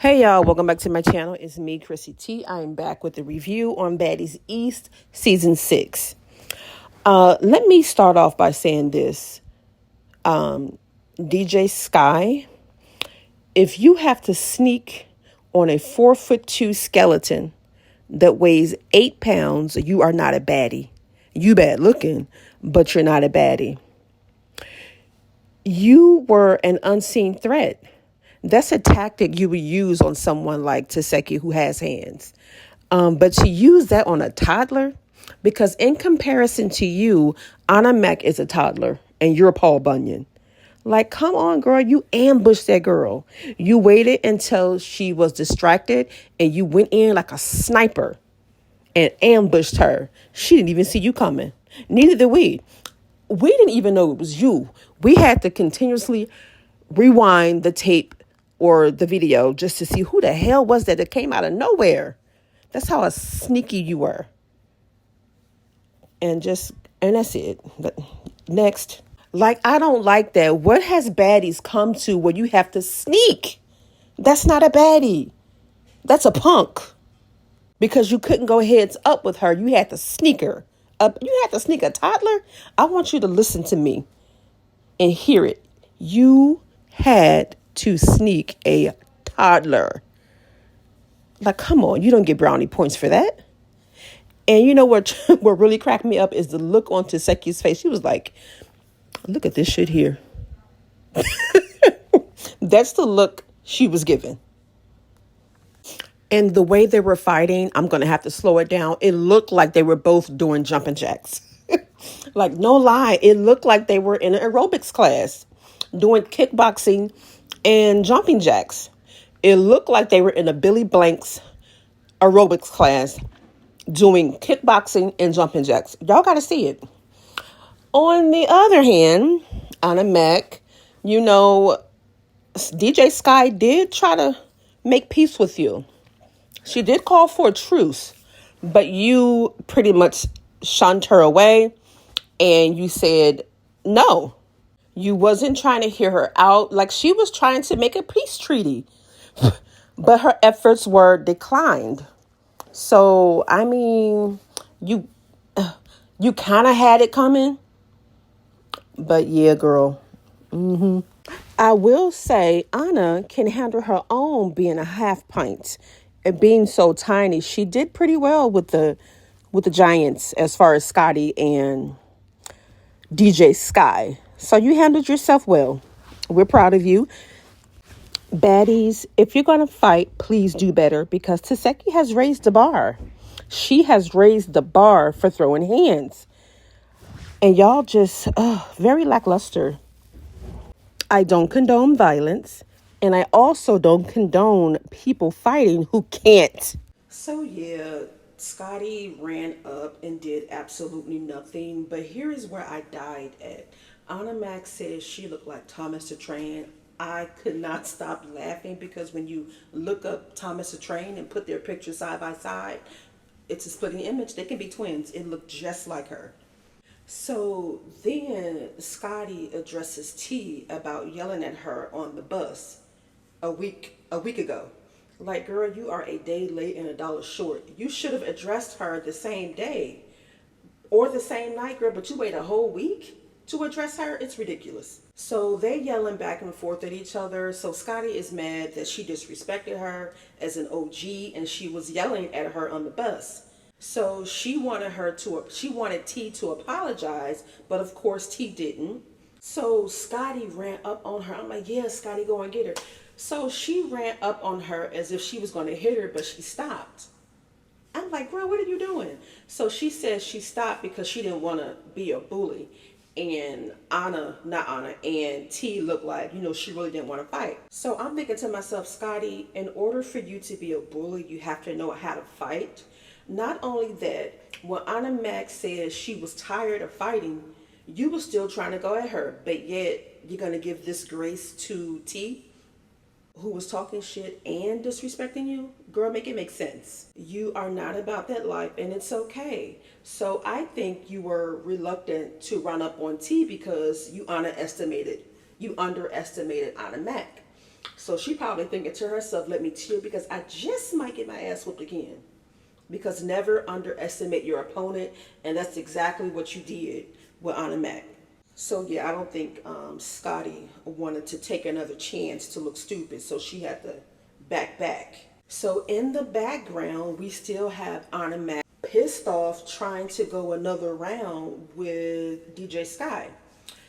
Hey y'all, welcome back to my channel. It's me, Chrissy T. I am back with a review on Baddies East Season 6. Let me start off by saying this. Djsky, if you have to sneak on a 4'2" skeleton that weighs 8 pounds, you are not a baddie. You bad looking, but you're not a baddie. You were an unseen threat. That's a tactic you would use on someone like Djsky who has hands. But to use that on a toddler, because in comparison to you, Ahna Mac is a toddler and you're Paul Bunyan. Like, come on, girl, you ambushed that girl. You waited until she was distracted and you went in like a sniper and ambushed her. She didn't even see you coming. Neither did we. We didn't even know it was you. We had to continuously rewind the tape or the video just to see who the hell was that came out of nowhere. That's how sneaky you were. And that's it. Next. Like, I don't like that. What has baddies come to where you have to sneak? That's not a baddie. That's a punk. Because you couldn't go heads up with her. You had to sneak her up. You had to sneak a toddler. I want you to listen to me and hear it. You had to sneak a toddler. Like, come on, you don't get brownie points for that. And you know what really cracked me up is the look on Djsky's face. She was like, look at this shit here. That's the look she was given. And the way they were fighting, I'm going to have to slow it down. It looked like they were both doing jumping jacks. Like, no lie. It looked like they were in an aerobics class doing kickboxing and jumping jacks. It looked like they were in a Billy Blanks aerobics class doing kickboxing and jumping jacks. Y'all got to see it. On the other hand, Ahna Mac, Djsky did try to make peace with you. She did call for a truce, but you pretty much shunned her away and you said no. You wasn't trying to hear her out. Like, she was trying to make a peace treaty, but her efforts were declined. So, I mean, you kind of had it coming, but yeah, girl. I will say Ahna can handle her own being a half pint and being so tiny. She did pretty well with the giants as far as Scotty and Djsky. So you handled yourself well. We're proud of you. Baddies, if you're going to fight, please do better because Djsky has raised the bar. She has raised the bar for throwing hands. And y'all just very lackluster. I don't condone violence. And I also don't condone people fighting who can't. So yeah, Scotty ran up and did absolutely nothing. But here is where I died at. Ahna Mac says she looked like Thomas the Train. I could not stop laughing because when you look up Thomas the Train and put their pictures side by side, it's a splitting image. They can be twins. It looked just like her. So then Scotty addresses T about yelling at her on the bus a week ago. Like, girl, you are a day late and $1 short. You should have addressed her the same day or the same night, girl, but you wait a whole week to address her. It's ridiculous. So they yelling back and forth at each other. So Scotty is mad that she disrespected her as an OG and she was yelling at her on the bus. So she wanted T to apologize, but of course T didn't. So Scotty ran up on her. I'm like, yeah, Scotty, go and get her. So she ran up on her as if she was going to hit her, but she stopped. I'm like, girl, what are you doing? So she says she stopped because she didn't want to be a bully. And and T looked like, she really didn't want to fight. So I'm thinking to myself, Scotty, in order for you to be a bully, you have to know how to fight. Not only that, when Ahna Mac says she was tired of fighting, you were still trying to go at her, but yet you're going to give this grace to T, who was talking shit and disrespecting you? Girl, make it make sense. You are not about that life, and it's okay. So I think you were reluctant to run up on T because you underestimated Ahna Mac. So she probably thinking to herself, let me chill because I just might get my ass whooped again. Because never underestimate your opponent. And that's exactly what you did with Ahna Mac. So yeah, I don't think Scotty wanted to take another chance to look stupid. So she had to back. So in the background, we still have Ahna Mac pissed off trying to go another round with Djsky.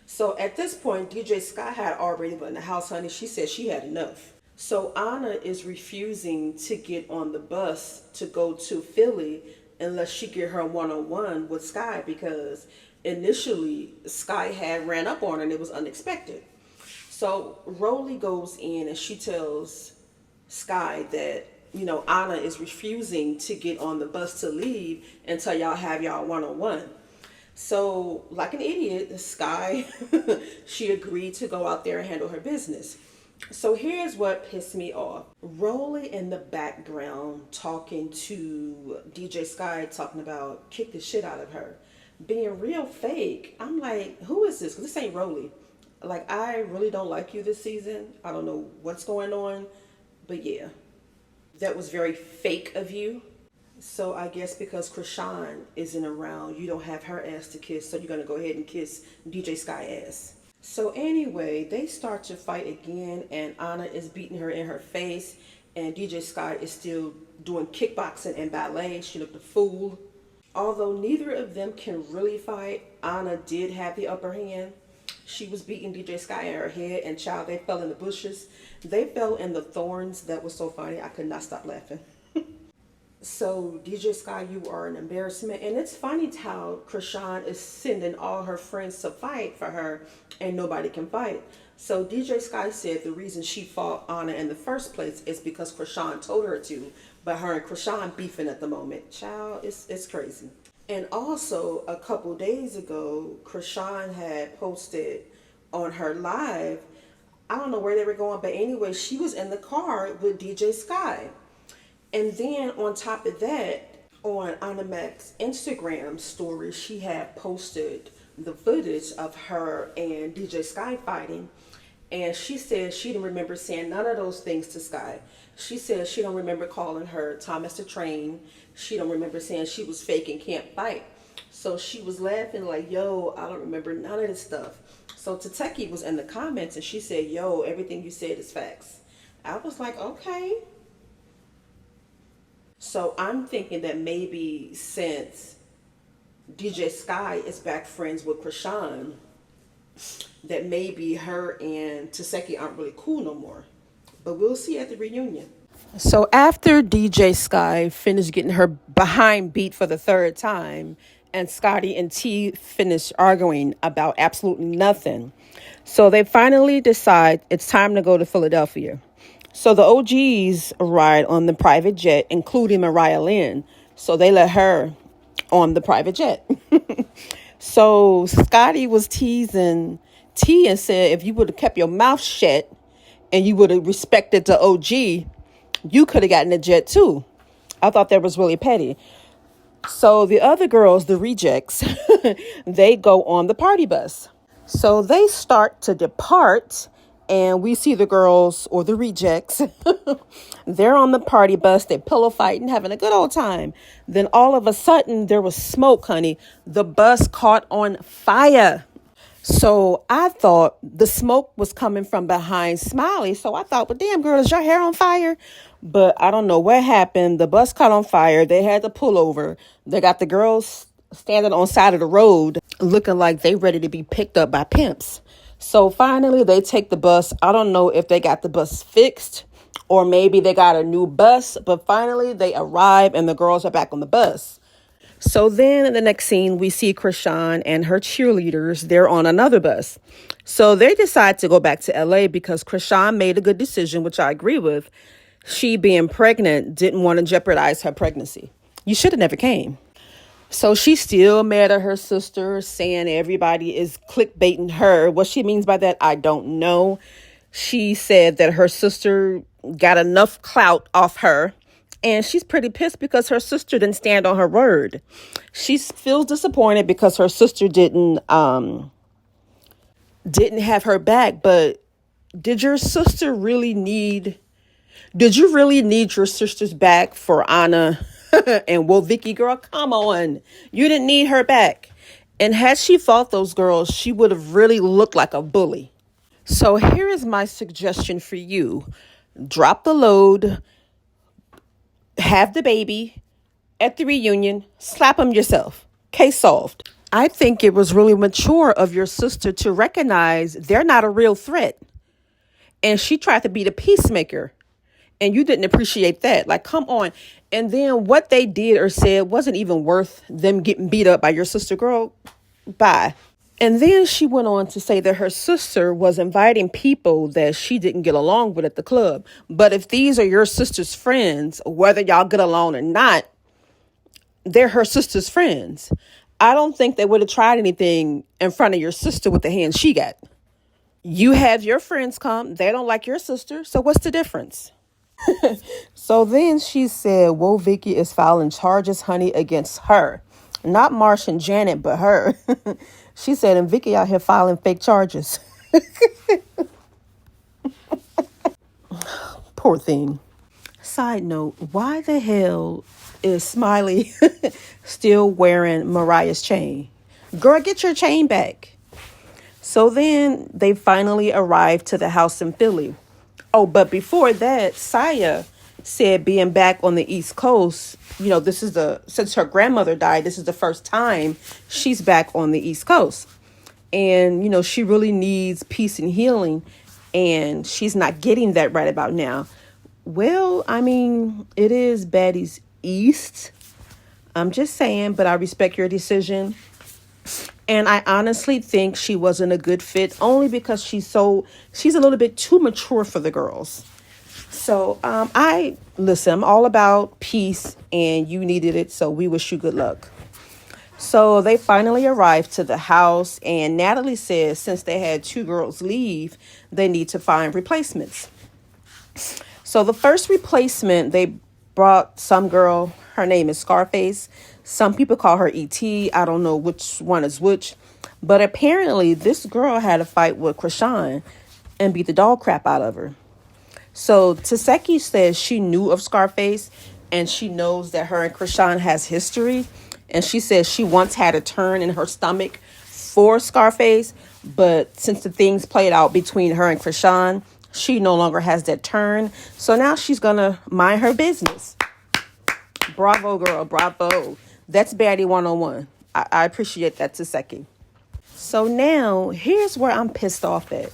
So at this point, Djsky had already been in the house, honey. She said she had enough. So Anna is refusing to get on the bus to go to Philly unless she get her one-on-one with Sky because initially Sky had ran up on her and it was unexpected. So Rolly goes in and she tells Sky that, you know, Anna is refusing to get on the bus to leave until y'all have y'all one-on-one. So, like an idiot, Sky, she agreed to go out there and handle her business. So here's what pissed me off. Rolly in the background talking to Djsky, talking about kick the shit out of her. Being real fake. I'm like, who is this? 'Cause this ain't Rolly. Like, I really don't like you this season. I don't know what's going on. But yeah, that was very fake of you. So I guess because Krishan isn't around, you don't have her ass to kiss, so you're going to go ahead and kiss Djsky ass. So anyway, they start to fight again, and Anna is beating her in her face, and Djsky is still doing kickboxing and ballet. She looked a fool. Although neither of them can really fight, Anna did have the upper hand. She was beating Djsky in her head, and child, they fell in the bushes. They fell in the thorns. That was so funny. I could not stop laughing. So Djsky, you are an embarrassment. And it's funny how Krishan is sending all her friends to fight for her and nobody can fight. So Djsky said the reason she fought Anna in the first place is because Krishan told her to. But her and Krishan beefing at the moment. Child, it's crazy. And also a couple days ago, Krishan had posted on her live, I don't know where they were going, but anyway, she was in the car with Djsky. And then on top of that, on Ahna Mac's Instagram story, she had posted the footage of her and Djsky fighting. And she said she didn't remember saying none of those things to Sky. She said she don't remember calling her Thomas the Train. She don't remember saying she was fake and can't fight. So she was laughing like, yo, I don't remember none of this stuff. So Tateki was in the comments and she said, yo, everything you said is facts. I was like, okay. So I'm thinking that maybe since Djsky is back friends with Krishan, that maybe her and Djsky aren't really cool no more. But we'll see at the reunion. So after Djsky finished getting her behind beat for the third time, and Scotty and T finished arguing about absolutely nothing, so they finally decide it's time to go to Philadelphia. So the OGs ride on the private jet, including Mariah Lynn. So they let her on the private jet. So Scotty was teasing T and said, if you would have kept your mouth shut and you would have respected the OG, you could have gotten a jet too. I thought that was really petty. So the other girls, the rejects, they go on the party bus. So they start to depart, and we see the girls, or the rejects, they're on the party bus, they're pillow fighting, having a good old time. Then all of a sudden, there was smoke, honey. The bus caught on fire. So I thought the smoke was coming from behind Smiley. So I thought, well, damn, girl, is your hair on fire? But I don't know what happened. The bus caught on fire. They had to pull over. They got the girls standing on the side of the road looking like they ready to be picked up by pimps. So finally, they take the bus. I don't know if they got the bus fixed or maybe they got a new bus. But finally, they arrive and the girls are back on the bus. So then in the next scene, we see Krishan and her cheerleaders. They're on another bus. So they decide to go back to LA because Krishan made a good decision, which I agree with. She, being pregnant, didn't want to jeopardize her pregnancy. You should have never came. So she's still mad at her sister, saying everybody is clickbaiting her. What she means by that, I don't know. She said that her sister got enough clout off her. And she's pretty pissed because her sister didn't stand on her word. She feels disappointed because her sister didn't have her back. But did your sister really need, did you really need your sisters back for Anna and Wo Vicky, girl? Come on. You didn't need her back. And had she fought those girls, she would have really looked like a bully. So here is my suggestion for you. Drop the load, have the baby at the reunion, slap them yourself. Case solved. I think it was really mature of your sister to recognize they're not a real threat. And she tried to be the peacemaker. And you didn't appreciate that. Like, come on. And then what they did or said wasn't even worth them getting beat up by your sister. Girl, bye. And then she went on to say that her sister was inviting people that she didn't get along with at the club. But if these are your sister's friends, whether y'all get along or not, they're her sister's friends. I don't think they would have tried anything in front of your sister with the hand she got. You have your friends come. They don't like your sister. So what's the difference? So then she said, Wo Vicky is filing charges, honey, against her. Not Marsh and Janet, but her. She said, and Vicky out here filing fake charges. Poor thing. Side note, why the hell is Smiley still wearing Mariah's chain? Girl, get your chain back. So then they finally arrived to the house in Philly. Oh, but before that, Saya said being back on the East Coast, since her grandmother died, this is the first time she's back on the East Coast. And, she really needs peace and healing. And she's not getting that right about now. Well, I mean, it is Baddies East. I'm just saying, but I respect your decision. And I honestly think she wasn't a good fit only because she's a little bit too mature for the girls. So I'm all about peace and you needed it. So we wish you good luck. So they finally arrived to the house and Natalie says since they had two girls leave, they need to find replacements. So the first replacement, they brought some girl. Her name is Scarface. Some people call her E.T. I don't know which one is which. But apparently this girl had a fight with Krishan and beat the dog crap out of her. So Djsky says she knew of Scarface and she knows that her and Krishan has history. And she says she once had a turn in her stomach for Scarface. But since the things played out between her and Krishan, she no longer has that turn. So now she's going to mind her business. Bravo, girl. Bravo. That's Baddie 101. I appreciate that, Djsky. So now, here's where I'm pissed off at.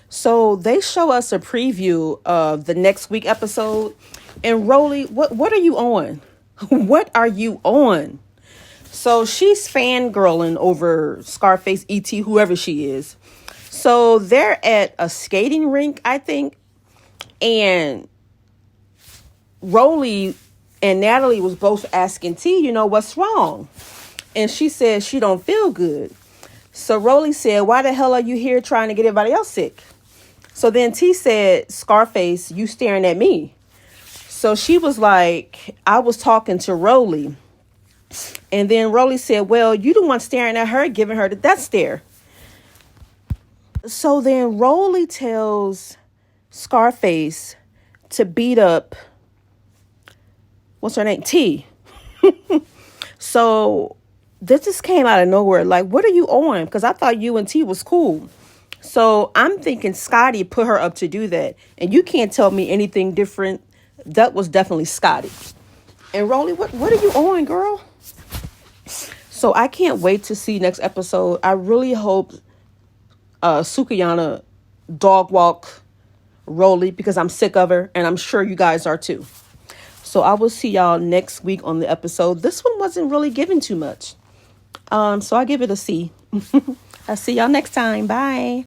So they show us a preview of the next week episode. And Rolly, what are you on? What are you on? So she's fangirling over Scarface, E.T., whoever she is. So they're at a skating rink, I think. And Rolly and Natalie was both asking T, what's wrong? And she said she don't feel good. So Rolly said, why the hell are you here trying to get everybody else sick? So then T said, Scarface, you staring at me. So she was like, I was talking to Rolly. And then Rolly said, well, you the one staring at her, giving her the death stare. So then Rolly tells Scarface to beat up, what's her name? T. So this just came out of nowhere. Like, what are you on? Because I thought you and T was cool. So I'm thinking Scotty put her up to do that. And you can't tell me anything different. That was definitely Scotty. And Rolly, what are you on, girl? So I can't wait to see next episode. I really hope Sukiyana dog walk Rolly because I'm sick of her. And I'm sure you guys are too. So I will see y'all next week on the episode. This one wasn't really given too much. So I give it a C. I'll see y'all next time. Bye.